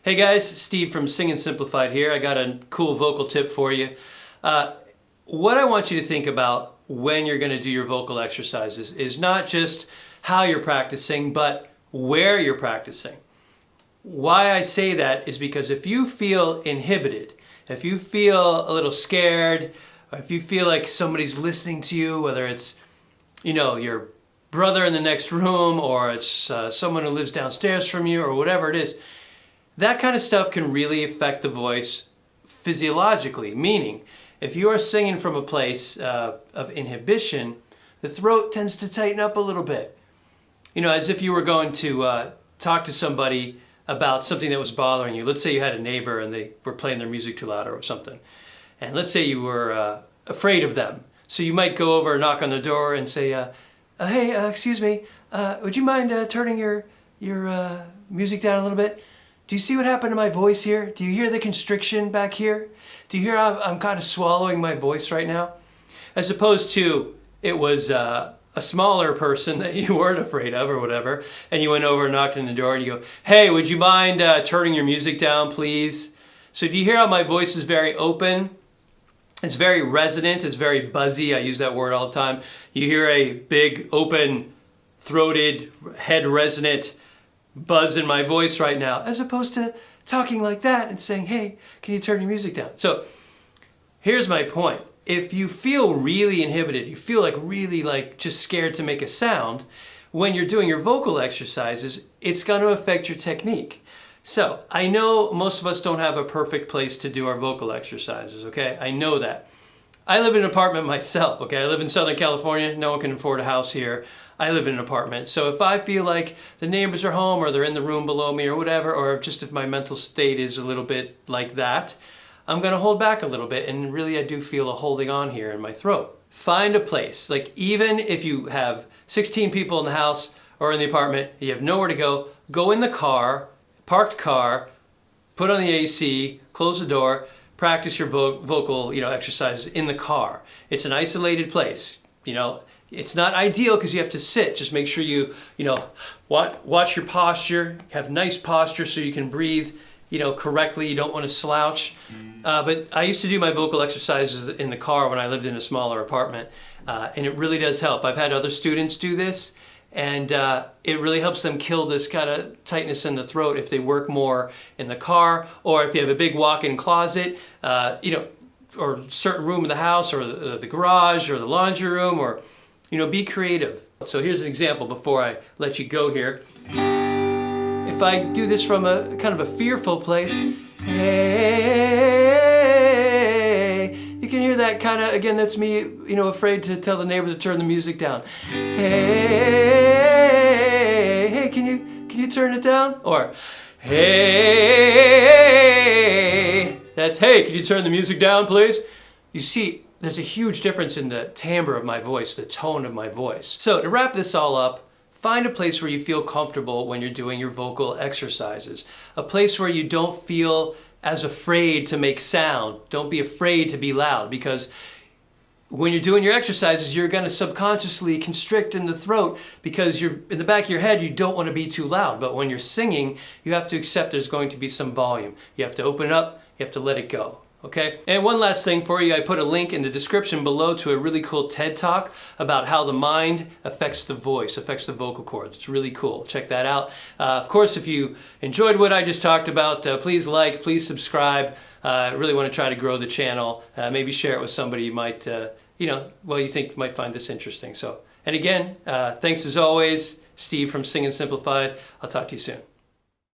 Hey guys, Steve from Singing Simplified here. I got a cool vocal tip for you. What I want you to think about when you're going to do your vocal exercises is not just how you're practicing, but where you're practicing. Why I say that is because if you feel inhibited, if you feel a little scared, or if you feel like somebody's listening to you, whether it's, your brother in the next room, or it's someone who lives downstairs from you, or whatever it is, that kind of stuff can really affect the voice physiologically, meaning if you are singing from a place of inhibition, the throat tends to tighten up a little bit. As if you were going to talk to somebody about something that was bothering you. Let's say you had a neighbor and they were playing their music too loud or something. And let's say you were afraid of them. So you might go over and knock on the door and say, hey, excuse me, would you mind turning your music down a little bit? Do you see what happened to my voice here? Do you hear the constriction back here? Do you hear how I'm kind of swallowing my voice right now? As opposed to it was a smaller person that you weren't afraid of or whatever, and you went over and knocked on the door and you go, hey, would you mind turning your music down, please? So do you hear how my voice is very open? It's very resonant, it's very buzzy. I use that word all the time. You hear a big, open, throated, head resonant buzz in my voice right now, as opposed to talking like that and saying, hey, can you turn your music down? So here's my point. If you feel really inhibited, you feel really just scared to make a sound, when you're doing your vocal exercises, it's going to affect your technique. So I know most of us don't have a perfect place to do our vocal exercises, okay? I know that. I live in an apartment myself, okay? I live in Southern California. No one can afford a house here. I live in an apartment. So if I feel like the neighbors are home or they're in the room below me or whatever, or just if my mental state is a little bit like that, I'm going to hold back a little bit, and really I do feel a holding on here in my throat. Find a place, even if you have 16 people in the house or in the apartment, you have nowhere to go in the car, parked car, put on the AC, close the door, practice your vocal exercises in the car. It's an isolated place. It's not ideal because you have to sit. Just make sure you watch your posture, have nice posture so you can breathe correctly. You don't want to slouch. But I used to do my vocal exercises in the car when I lived in a smaller apartment, and it really does help. I've had other students do this, and it really helps them kill this kind of tightness in the throat if they work more in the car, or if you have a big walk-in closet, or a certain room in the house, or the garage, or the laundry room, or be creative. So here's an example before I let you go here. If I do this from a kind of a fearful place, hey, you can hear that kind of, again, that's me, afraid to tell the neighbor to turn the music down. Hey, can you turn it down? Or, hey, that's, hey, can you turn the music down, please? You see, there's a huge difference in the timbre of my voice, the tone of my voice. So to wrap this all up, find a place where you feel comfortable when you're doing your vocal exercises. A place where you don't feel as afraid to make sound. Don't be afraid to be loud, because when you're doing your exercises, you're going to subconsciously constrict in the throat because you're in the back of your head, you don't want to be too loud. But when you're singing, you have to accept there's going to be some volume. You have to open it up, you have to let it go. Okay? And one last thing for you, I put a link in the description below to a really cool TED Talk about how the mind affects the voice, affects the vocal cords. It's really cool. Check that out. Of course, if you enjoyed what I just talked about, please like, please subscribe. I really want to try to grow the channel. Maybe share it with somebody you might, you think might find this interesting. So, and again, thanks as always, Steve from Singing Simplified. I'll talk to you soon.